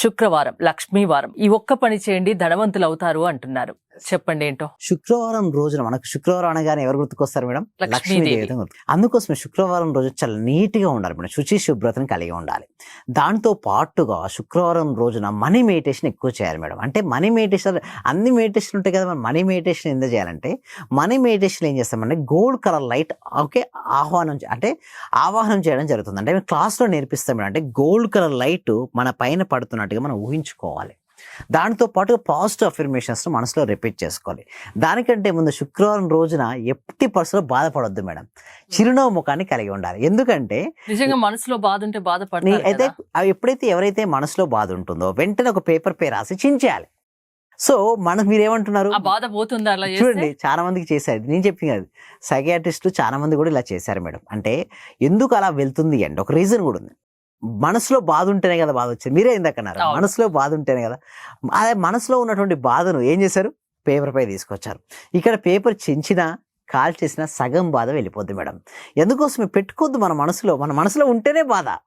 శుక్రవారం లక్ష్మీవారం ఈ ఒక్క పని చేయండి ధనవంతులు అవుతారు అంటున్నారు. చెప్పండి ఏంటో. శుక్రవారం రోజున మనకు శుక్రవారం అనగానే ఎవరు గుర్తుకొస్తారు మేడం? లక్ష్మీదేవి. అందుకోసమే శుక్రవారం రోజు చాలా నీట్ గా ఉండాలి మేడం, శుచి శుభ్రతను కలిగి ఉండాలి. దాంతో పాటుగా శుక్రవారం రోజున మనీ మెడిటేషన్ ఎక్కువ చేయాలి మేడం. అంటే మనీ మెడిటేషన్ అన్ని మెడిటేషన్ ఉంటాయి కదా, మనీ మెడిటేషన్ ఎందుకు చేయాలంటే మనీ మెడిటేషన్ ఏం చేస్తామంటే గోల్డ్ కలర్ లైట్ ఆవాహనం చేయడం జరుగుతుంది. అంటే క్లాస్లో నేర్పిస్తాం మేడం. అంటే గోల్డ్ కలర్ లైట్ మన పైన పడుతున్నట్టుగా మనం ఊహించుకోవాలి. దానితో పాటు పాజిటివ్ అఫర్మేషన్స్ మనసులో రిపీట్ చేసుకోవాలి. దానికంటే ముందు శుక్రవారం రోజున ఎట్టి పరిస్థితుల్లో బాధపడొద్దు మేడం, చిరునవ్వు ముఖాన్ని కలిగి ఉండాలి. ఎందుకంటే నిజంగా మనసులో బాధ ఉంటే బాధపడతారు అయితే ఎవరైతే మనసులో బాధ ఉంటుందో వెంటనే ఒక పేపర్ పై రాసి చించేయాలి. సో మీరేమంటున్నారు, ఆ బాధ పోతుందా? అలా చూడండి, చాలా మందికి చేశారు. నేను చెప్పింది అది, సైకియాట్రిస్టులు చాలా మంది కూడా ఇలా చేశారు మేడం. అంటే ఎందుకు అలా వెళ్తుంది అంటే ఒక రీజన్ కూడా ఉంది. మనసులో బాధ ఉంటేనే కదా బాధ వచ్చింది. మీరే ఇందాకన్నారు మనసులో బాధ ఉంటేనే కదా. అదే మనసులో ఉన్నటువంటి బాధను ఏం చేశారు, పేపర్ పై తీసుకొచ్చారు. ఇక్కడ పేపర్ చించినా కాల్ చేసినా సగం బాధ వెళ్ళిపోద్ది మేడం. ఎందుకోసమే పెట్టుకోవద్దు మన మనసులో ఉంటేనే బాధ.